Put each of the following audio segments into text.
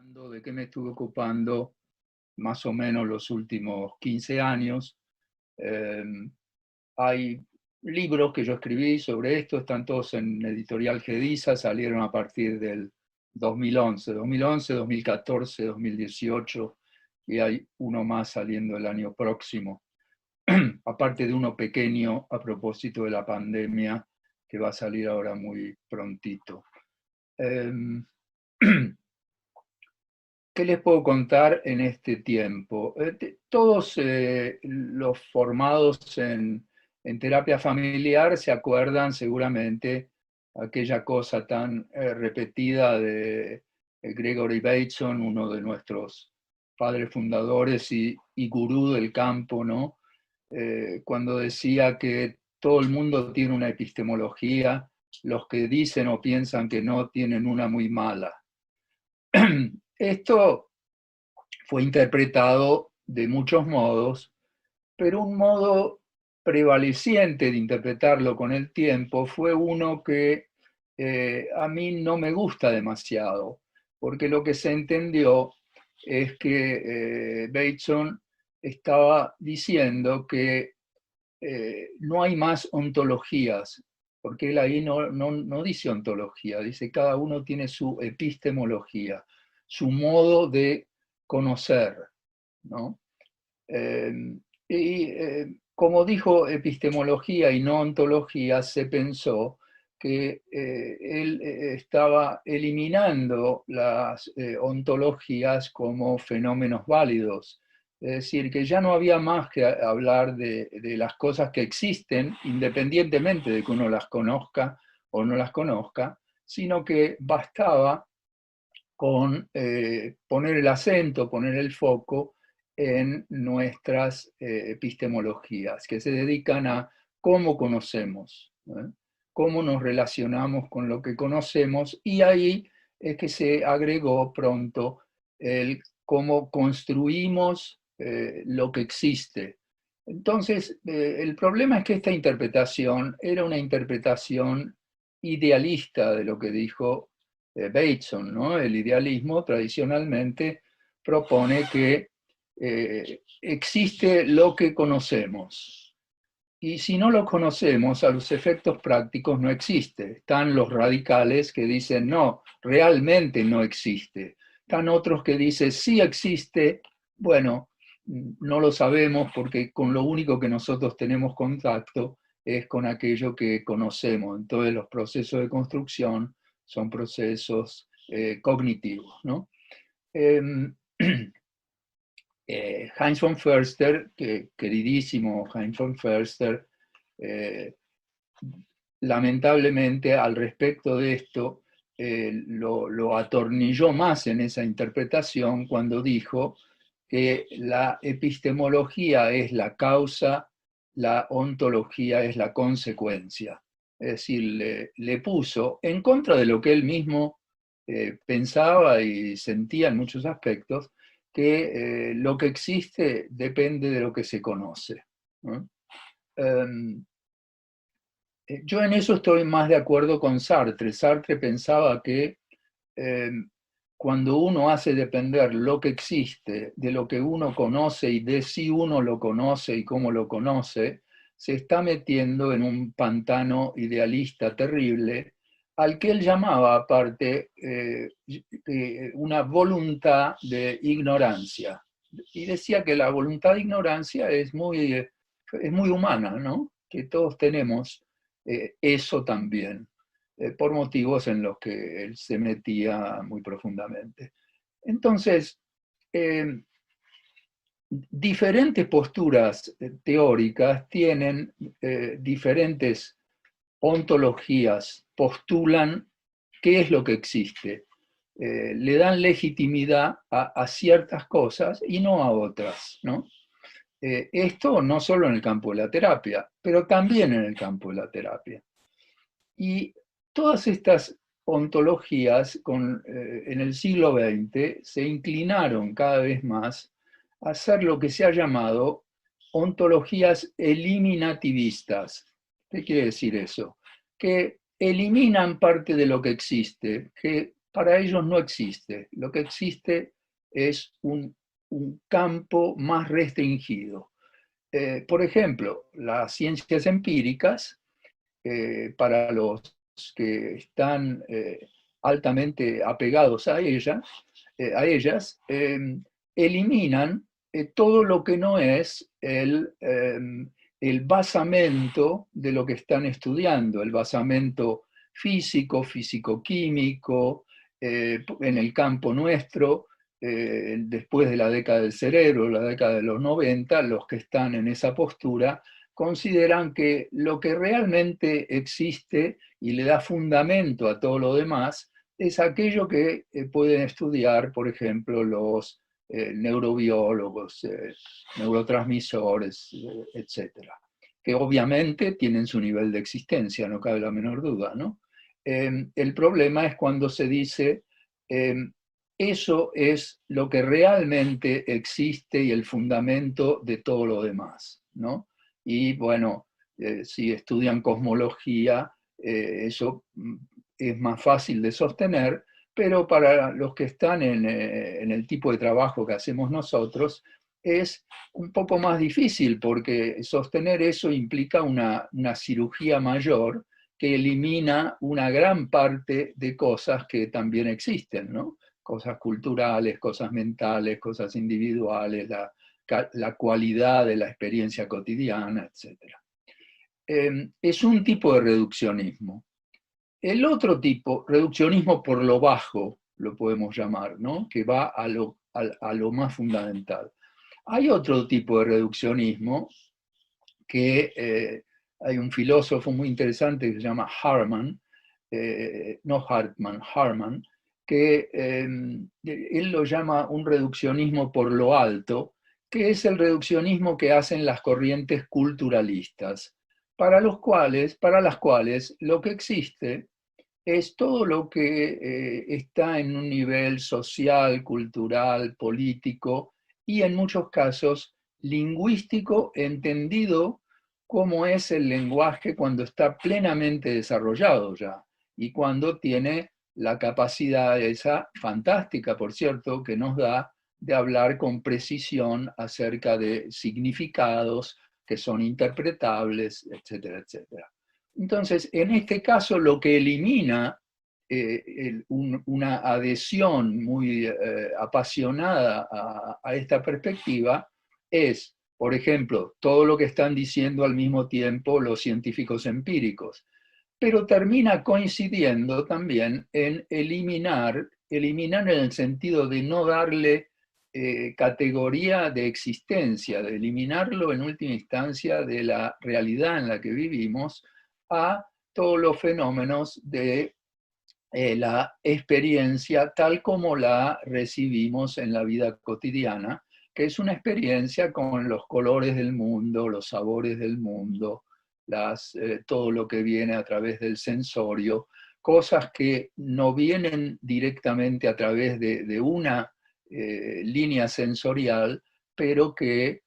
¿De qué me estuve ocupando más o menos los últimos 15 años? Eh, Hay libros que yo escribí sobre esto, están todos en Editorial Gediza, salieron a partir del 2011, 2014, 2018, y hay uno más saliendo el año próximo, aparte de uno pequeño a propósito de la pandemia que va a salir ahora muy prontito. ¿Qué les puedo contar en este tiempo? Todos los formados en terapia familiar se acuerdan seguramente aquella cosa tan repetida de Gregory Bateson, uno de nuestros padres fundadores y gurú del campo, ¿no? Cuando decía que todo el mundo tiene una epistemología, los que dicen o piensan que no tienen una muy mala. Esto fue interpretado de muchos modos, pero un modo prevaleciente de interpretarlo con el tiempo fue uno que a mí no me gusta demasiado, porque lo que se entendió es que Bateson estaba diciendo que no hay más ontologías, porque él ahí no dice ontología, dice cada uno tiene su epistemología, su modo de conocer, ¿no? Como dijo epistemología y no ontología, se pensó que él estaba eliminando las ontologías como fenómenos válidos. Es decir, que ya no había más que hablar de las cosas que existen, independientemente de que uno las conozca o no las conozca, sino que bastaba con poner el acento, poner el foco en nuestras epistemologías, que se dedican a cómo conocemos, cómo nos relacionamos con lo que conocemos, y ahí es que se agregó pronto el cómo construimos lo que existe. Entonces, el problema es que esta interpretación era una interpretación idealista de lo que dijo Bateson, ¿no? El idealismo tradicionalmente propone que existe lo que conocemos. Y si no lo conocemos, a los efectos prácticos no existe. Están los radicales que dicen, no, realmente no existe. Están otros que dicen, sí existe, bueno, no lo sabemos porque con lo único que nosotros tenemos contacto es con aquello que conocemos. Entonces los procesos de construcción son procesos cognitivos, ¿no? Heinz von Förster, queridísimo Heinz von Förster, lamentablemente al respecto de esto lo atornilló más en esa interpretación cuando dijo que la epistemología es la causa, la ontología es la consecuencia. Es decir, le puso en contra de lo que él mismo pensaba y sentía en muchos aspectos, que lo que existe depende de lo que se conoce, ¿no? Yo en eso estoy más de acuerdo con Sartre. Sartre pensaba que cuando uno hace depender lo que existe de lo que uno conoce y de si uno lo conoce y cómo lo conoce, se está metiendo en un pantano idealista terrible al que él llamaba aparte una voluntad de ignorancia. Y decía que la voluntad de ignorancia es muy humana, ¿no? Que todos tenemos eso también, por motivos en los que él se metía muy profundamente. Entonces, diferentes posturas teóricas tienen diferentes ontologías, postulan qué es lo que existe, le dan legitimidad a ciertas cosas y no a otras, ¿no? Esto no solo en el campo de la terapia, pero también en el campo de la terapia. Y todas estas ontologías en el siglo XX se inclinaron cada vez más a hacer lo que se ha llamado ontologías eliminativistas. ¿Qué quiere decir eso? Que eliminan parte de lo que existe, que para ellos no existe. Lo que existe es un campo más restringido. Por ejemplo, las ciencias empíricas, para los que están altamente apegados a ellas, eliminan todo lo que no es el basamento de lo que están estudiando, el basamento físico, físico-químico, en el campo nuestro, después de la década del cerebro, la década de los 90, los que están en esa postura consideran que lo que realmente existe y le da fundamento a todo lo demás es aquello que pueden estudiar, por ejemplo, los neurobiólogos, neurotransmisores, etcétera, que obviamente tienen su nivel de existencia, no cabe la menor duda, ¿no? El problema es cuando se dice eso es lo que realmente existe y el fundamento de todo lo demás, ¿no? Y bueno, si estudian cosmología, eso es más fácil de sostener, pero para los que están en el tipo de trabajo que hacemos nosotros, es un poco más difícil, porque sostener eso implica una cirugía mayor que elimina una gran parte de cosas que también existen, ¿no? Cosas culturales, cosas mentales, cosas individuales, la cualidad de la experiencia cotidiana, etc. Es un tipo de reduccionismo. El otro tipo, reduccionismo por lo bajo, lo podemos llamar, ¿no? Que va a lo más fundamental. Hay otro tipo de reduccionismo que hay un filósofo muy interesante que se llama Harman, no Hartman, Harman, que él lo llama un reduccionismo por lo alto, que es el reduccionismo que hacen las corrientes culturalistas, para las cuales lo que existe es todo lo que está en un nivel social, cultural, político y en muchos casos lingüístico, entendido como es el lenguaje cuando está plenamente desarrollado ya y cuando tiene la capacidad esa fantástica, por cierto, que nos da de hablar con precisión acerca de significados que son interpretables, etcétera, etcétera. Entonces, en este caso, lo que elimina una adhesión muy apasionada a esta perspectiva es, por ejemplo, todo lo que están diciendo al mismo tiempo los científicos empíricos, pero termina coincidiendo también en eliminar en el sentido de no darle categoría de existencia, de eliminarlo en última instancia de la realidad en la que vivimos, a todos los fenómenos de la experiencia tal como la recibimos en la vida cotidiana, que es una experiencia con los colores del mundo, los sabores del mundo, todo lo que viene a través del sensorio, cosas que no vienen directamente a través de una línea sensorial, pero que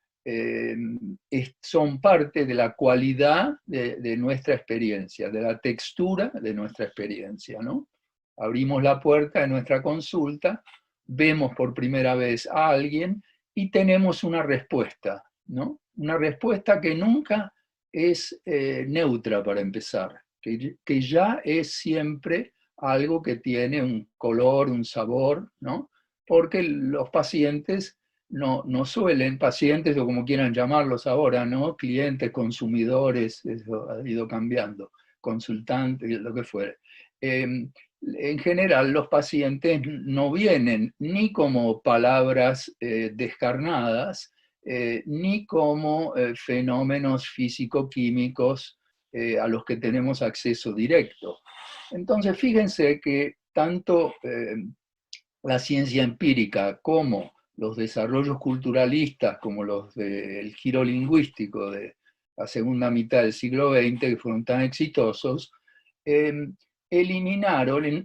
son parte de la cualidad de nuestra experiencia, de la textura de nuestra experiencia, ¿no? Abrimos la puerta de nuestra consulta, vemos por primera vez a alguien y tenemos una respuesta, ¿no? Una respuesta que nunca es neutra para empezar, que ya es siempre algo que tiene un color, un sabor, ¿no? Porque los pacientes no suelen, pacientes o como quieran llamarlos ahora, ¿no? Clientes, consumidores, eso ha ido cambiando, consultantes, lo que fuere. En general, los pacientes no vienen ni como palabras descarnadas, ni como fenómenos físico-químicos a los que tenemos acceso directo. Entonces, fíjense que tanto la ciencia empírica como los desarrollos culturalistas, como los del giro lingüístico de la segunda mitad del siglo XX, que fueron tan exitosos,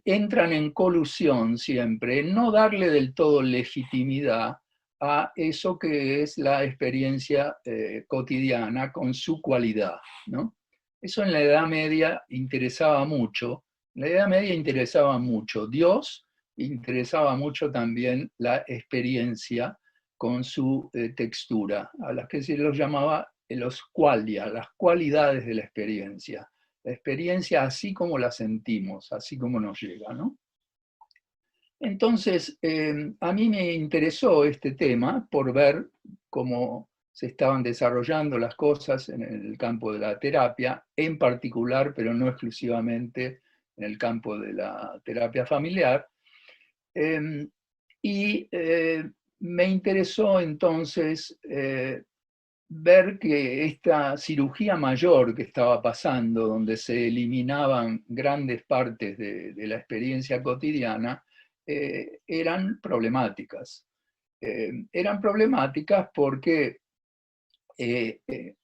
entran en colusión siempre, en no darle del todo legitimidad a eso que es la experiencia cotidiana con su cualidad, ¿no? Eso en la Edad Media interesaba mucho. En la Edad Media interesaba mucho Dios interesaba mucho también la experiencia con su textura, a las que se los llamaba los qualia, las cualidades de la experiencia así como la sentimos, así como nos llega, ¿no? Entonces, a mí me interesó este tema por ver cómo se estaban desarrollando las cosas en el campo de la terapia, en particular, pero no exclusivamente, en el campo de la terapia familiar. Y me interesó entonces ver que esta cirugía mayor que estaba pasando, donde se eliminaban grandes partes de la experiencia cotidiana, eran problemáticas. Eran problemáticas porque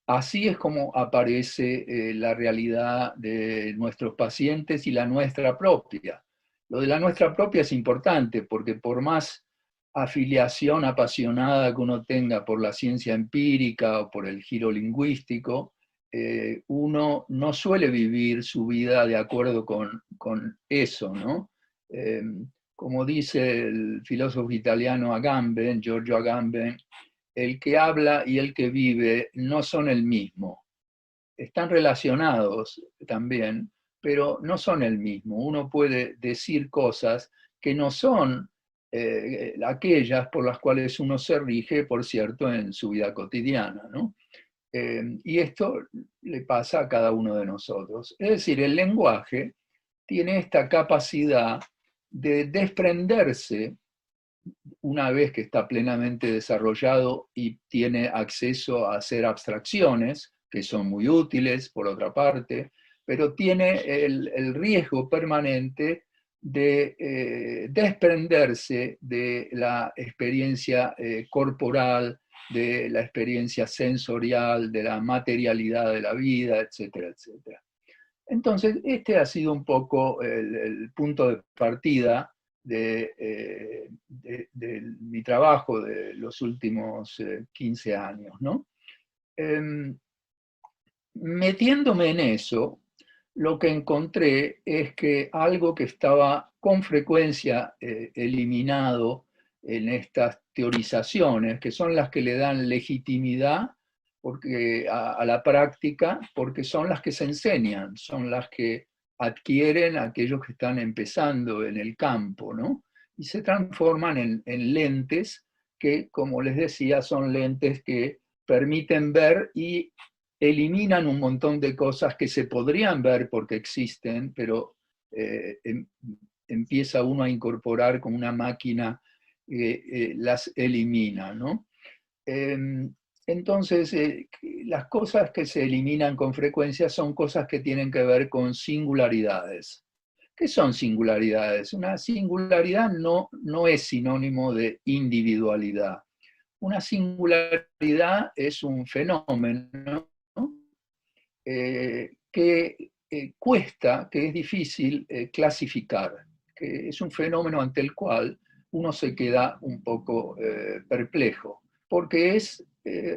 así es como aparece la realidad de nuestros pacientes y la nuestra propia. Lo de la nuestra propia es importante porque por más afiliación apasionada que uno tenga por la ciencia empírica o por el giro lingüístico, uno no suele vivir su vida de acuerdo con eso, ¿no? Eh, Como dice el filósofo italiano Agamben, Giorgio Agamben, el que habla y el que vive no son el mismo. Están relacionados también, pero no son el mismo. Uno puede decir cosas que no son aquellas por las cuales uno se rige, por cierto, en su vida cotidiana, ¿no? Y esto le pasa a cada uno de nosotros. Es decir, el lenguaje tiene esta capacidad de desprenderse una vez que está plenamente desarrollado y tiene acceso a hacer abstracciones, que son muy útiles por otra parte, pero tiene el riesgo permanente de desprenderse de la experiencia corporal, de la experiencia sensorial, de la materialidad de la vida, etcétera, etcétera. Entonces, este ha sido un poco el punto de partida de mi trabajo de los últimos 15 años, ¿no? Metiéndome en eso, lo que encontré es que algo que estaba con frecuencia eliminado en estas teorizaciones, que son las que le dan legitimidad a la práctica, porque son las que se enseñan, son las que adquieren aquellos que están empezando en el campo, ¿no? Y se transforman en lentes que, como les decía, son lentes que permiten ver y eliminan un montón de cosas que se podrían ver porque existen, pero empieza uno a incorporar como una máquina las elimina, ¿no? Entonces, las cosas que se eliminan con frecuencia son cosas que tienen que ver con singularidades. ¿Qué son singularidades? Una singularidad no es sinónimo de individualidad. Una singularidad es un fenómeno, ¿no? Que cuesta, que es difícil clasificar, que es un fenómeno ante el cual uno se queda un poco perplejo, porque es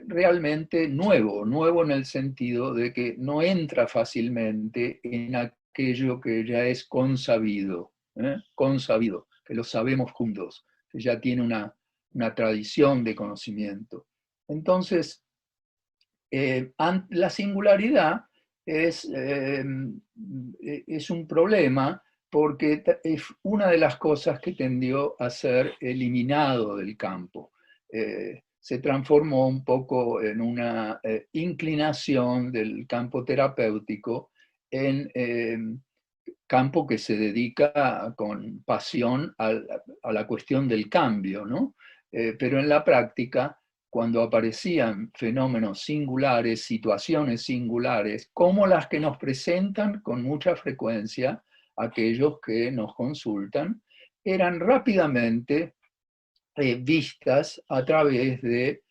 realmente nuevo en el sentido de que no entra fácilmente en aquello que ya es consabido, que lo sabemos juntos, que ya tiene una tradición de conocimiento. Entonces, la singularidad es un problema porque es una de las cosas que tendió a ser eliminado del campo. Se transformó un poco en una inclinación del campo terapéutico en campo que se dedica con pasión a la cuestión del cambio, ¿no? Pero en la práctica, cuando aparecían fenómenos singulares, situaciones singulares, como las que nos presentan con mucha frecuencia aquellos que nos consultan, eran rápidamente vistas a través de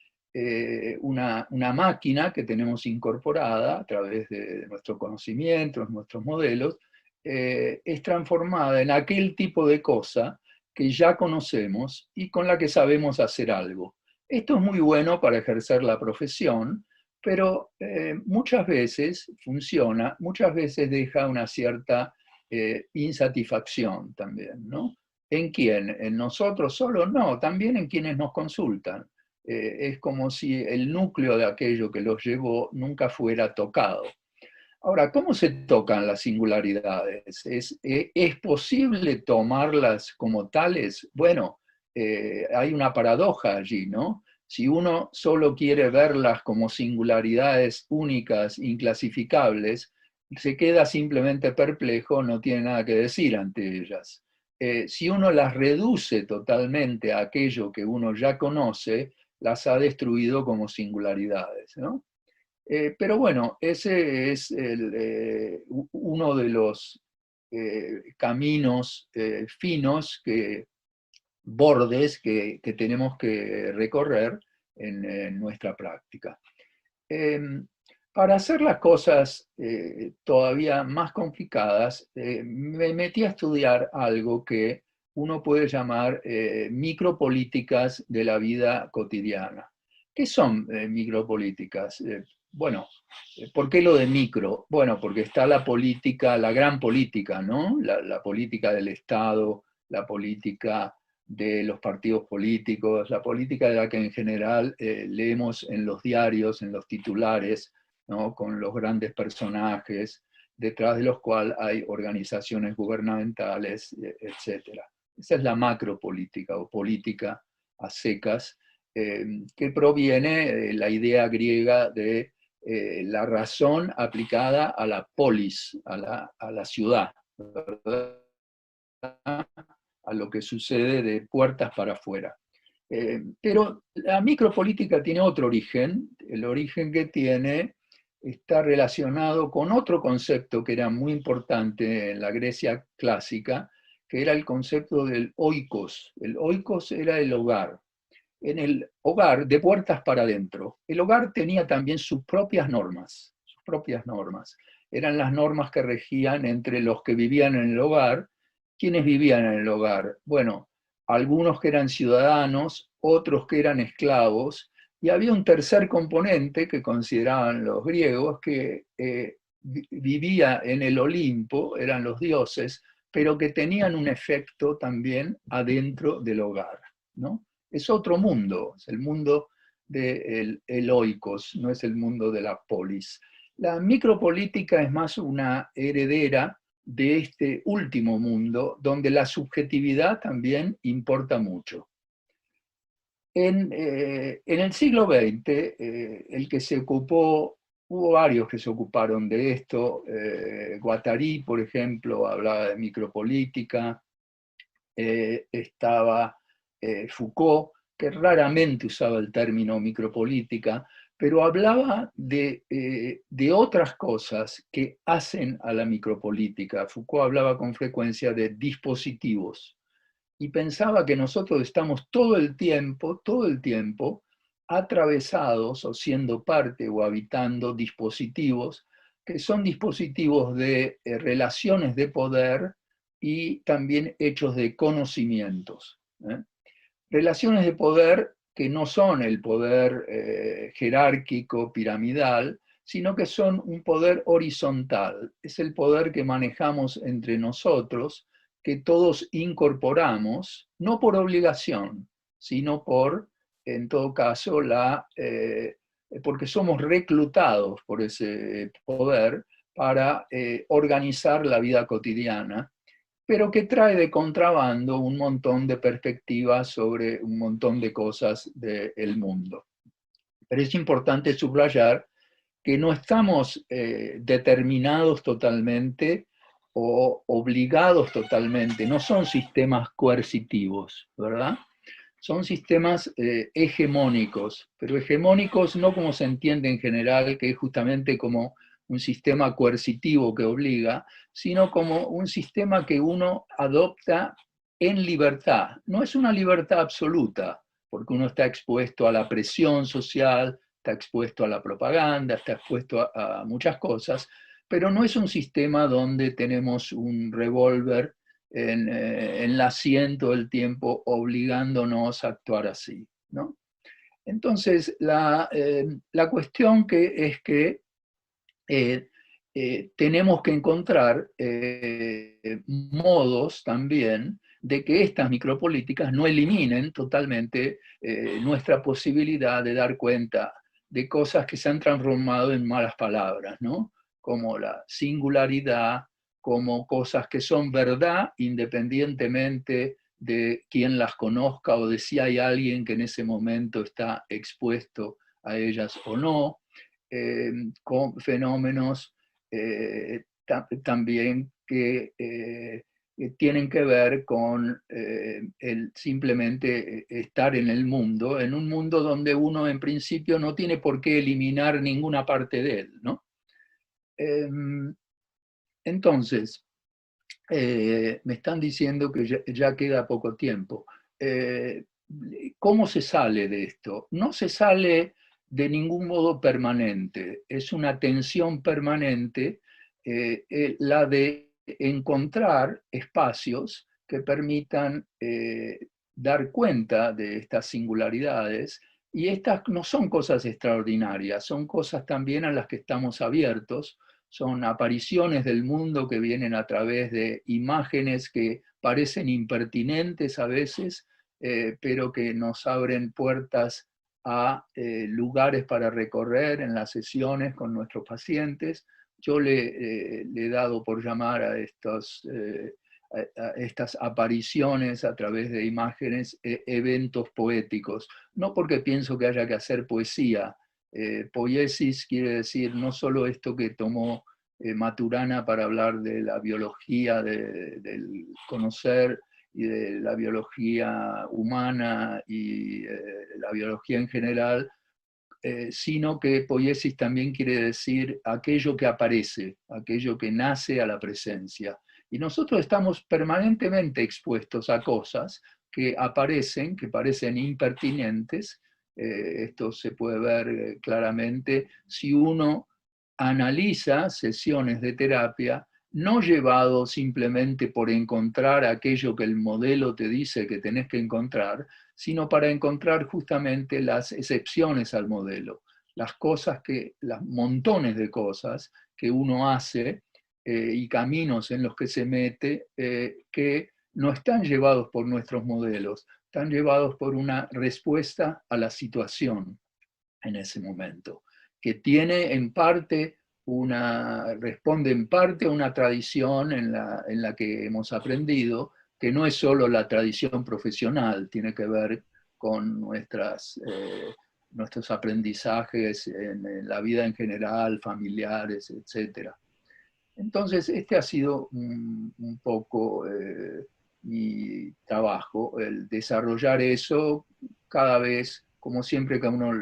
una máquina que tenemos incorporada a través de nuestro conocimiento, nuestros modelos, es transformada en aquel tipo de cosa que ya conocemos y con la que sabemos hacer algo. Esto es muy bueno para ejercer la profesión, pero muchas veces funciona, muchas veces deja una cierta insatisfacción también, ¿no? ¿En quién? ¿En nosotros solo? No, también en quienes nos consultan. Es como si el núcleo de aquello que los llevó nunca fuera tocado. Ahora, ¿cómo se tocan las singularidades? ¿Es posible tomarlas como tales? Bueno, hay una paradoja allí, ¿no? Si uno solo quiere verlas como singularidades únicas, inclasificables, se queda simplemente perplejo, no tiene nada que decir ante ellas. Si uno las reduce totalmente a aquello que uno ya conoce, las ha destruido como singularidades, ¿no? Pero bueno, ese es uno de los caminos finos, bordes que tenemos que recorrer en nuestra práctica. Para hacer las cosas todavía más complicadas, me metí a estudiar algo que uno puede llamar micropolíticas de la vida cotidiana. ¿Qué son micropolíticas? Bueno, ¿por qué lo de micro? Bueno, porque está la política, la gran política, ¿no? La política del Estado, la política de los partidos políticos, la política de la que en general leemos en los diarios, en los titulares, ¿no? Con los grandes personajes, detrás de los cuales hay organizaciones gubernamentales, etc. Esa es la macropolítica o política a secas, que proviene de la idea griega de la razón aplicada a la polis, a la ciudad, ¿verdad? A lo que sucede de puertas para afuera. Pero la micropolítica tiene otro origen, el origen que tiene está relacionado con otro concepto que era muy importante en la Grecia clásica, que era el concepto del oikos. El oikos era el hogar. En el hogar, de puertas para adentro, el hogar tenía también sus propias normas, sus propias normas. Eran las normas que regían entre los que vivían en el hogar. ¿Quiénes vivían en el hogar? Bueno, algunos que eran ciudadanos, otros que eran esclavos, y había un tercer componente que consideraban los griegos, que vivía en el Olimpo, eran los dioses, pero que tenían un efecto también adentro del hogar, ¿no? Es otro mundo, es el mundo del oikos, no es el mundo de la polis. La micropolítica es más una heredera de este último mundo, donde la subjetividad también importa mucho. En el siglo XX, el que se ocupó, hubo varios que se ocuparon de esto. Guattari, por ejemplo, hablaba de micropolítica. Estaba Foucault, que raramente usaba el término micropolítica, pero hablaba de otras cosas que hacen a la micropolítica. Foucault hablaba con frecuencia de dispositivos y pensaba que nosotros estamos todo el tiempo, atravesados o siendo parte o habitando dispositivos que son dispositivos de relaciones de poder y también hechos de conocimientos. Relaciones de poder que no son el poder jerárquico, piramidal, sino que son un poder horizontal. Es el poder que manejamos entre nosotros, que todos incorporamos, no por obligación, sino por, en todo caso, porque somos reclutados por ese poder para organizar la vida cotidiana, pero que trae de contrabando un montón de perspectivas sobre un montón de cosas del mundo. Pero es importante subrayar que no estamos determinados totalmente o obligados totalmente, no son sistemas coercitivos, ¿verdad? Son sistemas hegemónicos, pero hegemónicos no como se entiende en general, que es justamente como un sistema coercitivo que obliga, sino como un sistema que uno adopta en libertad. No es una libertad absoluta, porque uno está expuesto a la presión social, está expuesto a la propaganda, está expuesto a muchas cosas, pero no es un sistema donde tenemos un revólver en la sien todo el tiempo obligándonos a actuar así, ¿no? Entonces, la cuestión es que tenemos que encontrar modos también de que estas micropolíticas no eliminen totalmente nuestra posibilidad de dar cuenta de cosas que se han transformado en malas palabras, ¿no? Como la singularidad, como cosas que son verdad independientemente de quién las conozca o de si hay alguien que en ese momento está expuesto a ellas o no, con fenómenos también que tienen que ver con el simplemente estar en un mundo donde uno en principio no tiene por qué eliminar ninguna parte de él, ¿no? Entonces, me están diciendo que ya queda poco tiempo. ¿Cómo se sale de esto? No se sale de ningún modo permanente, es una tensión permanente la de encontrar espacios que permitan dar cuenta de estas singularidades, y estas no son cosas extraordinarias, son cosas también a las que estamos abiertos, son apariciones del mundo que vienen a través de imágenes que parecen impertinentes a veces, pero que nos abren puertas a lugares para recorrer en las sesiones con nuestros pacientes. Yo le he dado por llamar a estas apariciones a través de imágenes eventos poéticos, no porque pienso que haya que hacer poesía. Poiesis quiere decir no solo esto que tomó Maturana para hablar de la biología del conocer y de la biología humana y la biología en general, sino que poiesis también quiere decir aquello que aparece, aquello que nace a la presencia. Y nosotros estamos permanentemente expuestos a cosas que aparecen, que parecen impertinentes. Esto se puede ver claramente si uno analiza sesiones de terapia, no llevado simplemente por encontrar aquello que el modelo te dice que tenés que encontrar, sino para encontrar justamente las excepciones al modelo, las cosas las montones de cosas que uno hace y caminos en los que se mete que no están llevados por nuestros modelos, están llevados por una respuesta a la situación en ese momento, que tiene en parte responde en parte a una tradición en la que hemos aprendido, que no es solo la tradición profesional, tiene que ver con nuestros aprendizajes en la vida en general, familiares, etc. Entonces, este ha sido un poco mi trabajo, el desarrollar eso cada vez, como siempre que a uno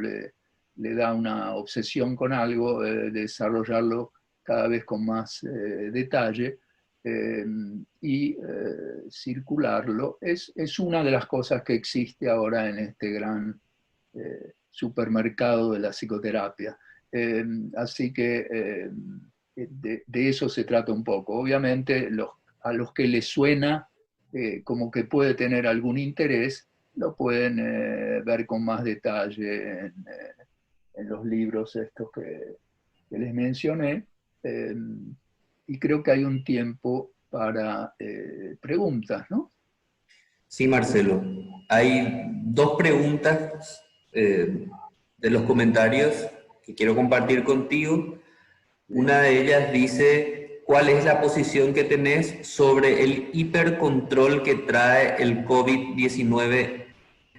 le da una obsesión con algo, desarrollarlo cada vez con más detalle y circularlo. Es una de las cosas que existe ahora en este gran supermercado de la psicoterapia. Así que de eso se trata un poco. Obviamente a los que les suena como que puede tener algún interés, lo pueden ver con más detalle en los libros estos que les mencioné. Y creo que hay un tiempo para preguntas, ¿no? Sí, Marcelo. Hay dos preguntas de los comentarios que quiero compartir contigo. Una de ellas dice, ¿cuál es la posición que tenés sobre el hipercontrol que trae el COVID-19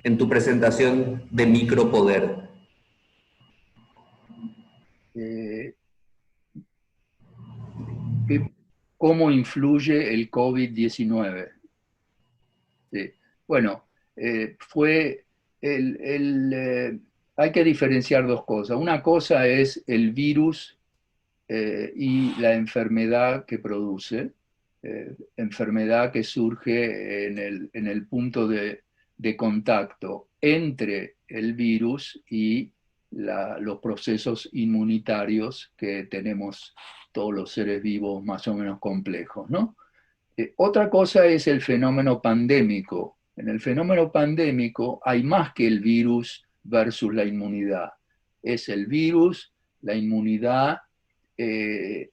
en tu presentación de micropoder? ¿Cómo influye el COVID-19? Sí. Bueno, hay que diferenciar dos cosas. Una cosa es el virus y la enfermedad que produce, enfermedad que surge en el punto de contacto entre el virus y los procesos inmunitarios que tenemos todos los seres vivos más o menos complejos, ¿no? Otra cosa es el fenómeno pandémico. En el fenómeno pandémico hay más que el virus versus la inmunidad. Es el virus, la inmunidad,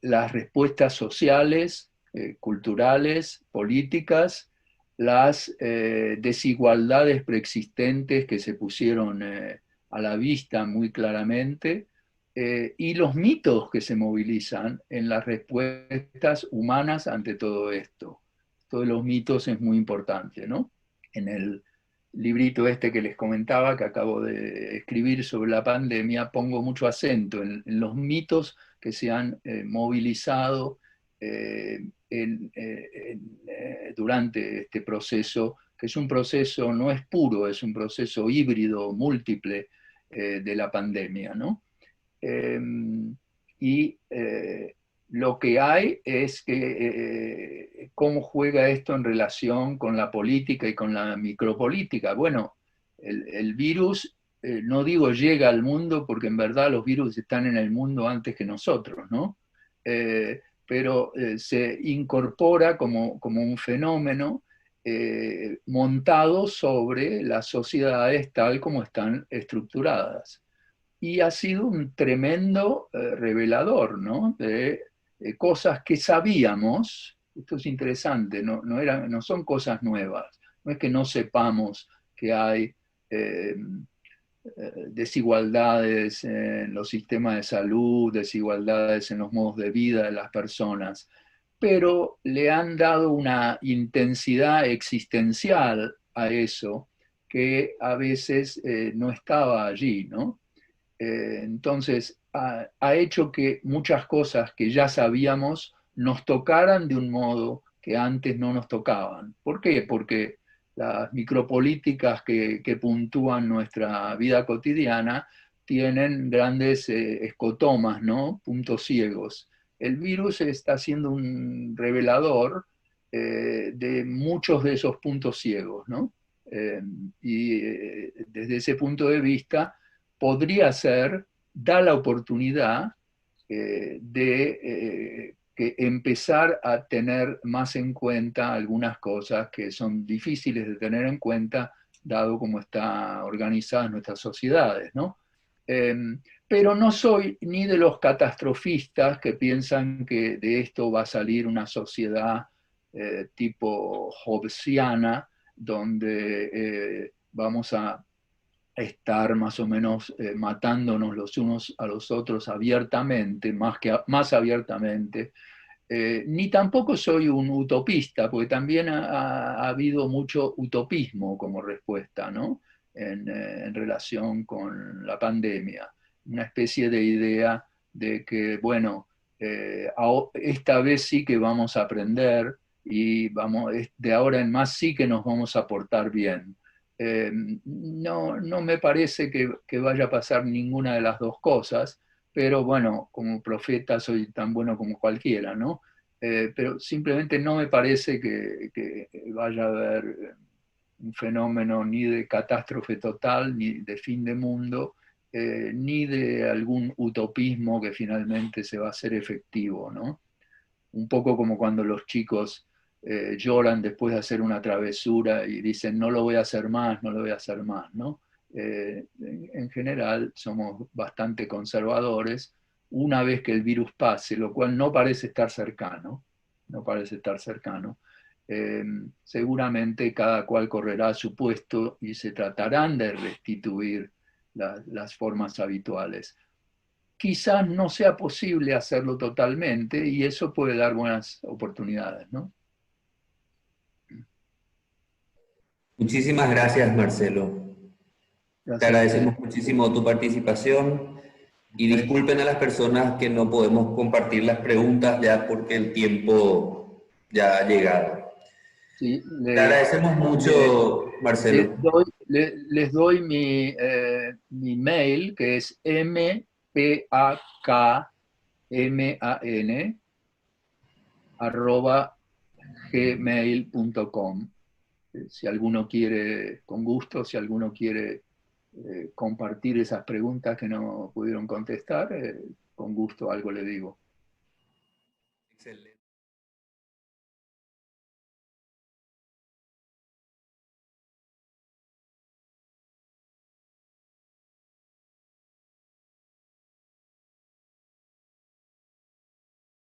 las respuestas sociales, culturales, políticas, las desigualdades preexistentes que se pusieron a la vista muy claramente, y los mitos que se movilizan en las respuestas humanas ante todo esto. Esto de los mitos es muy importante, ¿no? En el librito este que les comentaba, que acabo de escribir sobre la pandemia, pongo mucho acento en los mitos que se han movilizado durante este proceso, que es un proceso, no es puro, es un proceso híbrido, múltiple de la pandemia, ¿no? Eh, y lo que hay es que cómo juega esto en relación con la política y con la micropolítica. Bueno, el virus, no digo llega al mundo, porque en verdad los virus están en el mundo antes que nosotros, ¿no? Pero se incorpora como un fenómeno montado sobre las sociedades tal como están estructuradas. Y ha sido un tremendo revelador, ¿no? De cosas que sabíamos. Esto es interesante, no son cosas nuevas. No es que no sepamos que hay eh, desigualdades en los sistemas de salud, desigualdades en los modos de vida de las personas, pero le han dado una intensidad existencial a eso que a veces no estaba allí, ¿no? Entonces, ha hecho que muchas cosas que ya sabíamos nos tocaran de un modo que antes no nos tocaban. ¿Por qué? Porque las micropolíticas que puntúan nuestra vida cotidiana tienen grandes escotomas, ¿no? Puntos ciegos. El virus está siendo un revelador de muchos de esos puntos ciegos, ¿no? Eh, y desde ese punto de vista, podría ser, da la oportunidad de que empezar a tener más en cuenta algunas cosas que son difíciles de tener en cuenta, dado cómo están organizadas nuestras sociedades, ¿no? Eh, pero no soy ni de los catastrofistas que piensan que de esto va a salir una sociedad tipo hobbesiana, donde vamos a estar más o menos matándonos los unos a los otros abiertamente, más abiertamente. Ni tampoco soy un utopista, porque también ha habido mucho utopismo como respuesta, ¿no? En relación con la pandemia. Una especie de idea de que, bueno, esta vez sí que vamos a aprender y de ahora en más sí que nos vamos a portar bien. No me parece que vaya a pasar ninguna de las dos cosas, pero bueno, como profeta soy tan bueno como cualquiera, ¿no? Pero simplemente no me parece que vaya a haber un fenómeno ni de catástrofe total, ni de fin de mundo, ni de algún utopismo que finalmente se va a hacer efectivo, ¿no? Un poco como cuando los chicos lloran después de hacer una travesura y dicen, no lo voy a hacer más, no lo voy a hacer más, ¿no? En general somos bastante conservadores una vez que el virus pase, lo cual no parece estar cercano, no parece estar cercano. Eh, Seguramente cada cual correrá a su puesto y se tratarán de restituir las formas habituales. Quizás no sea posible hacerlo totalmente y eso puede dar buenas oportunidades, ¿no? Muchísimas gracias, Marcelo. Te Gracias a ustedes. agradecemos muchísimo tu participación y Okay. disculpen a las personas que no podemos compartir las preguntas ya porque el tiempo ya ha llegado. Sí, Te agradecemos le- mucho, Marcelo. les doy mi mail, que es mpakman arroba gmail.com. Si alguno quiere, con gusto, si alguno quiere compartir esas preguntas que no pudieron contestar, con gusto algo le digo. Excelente.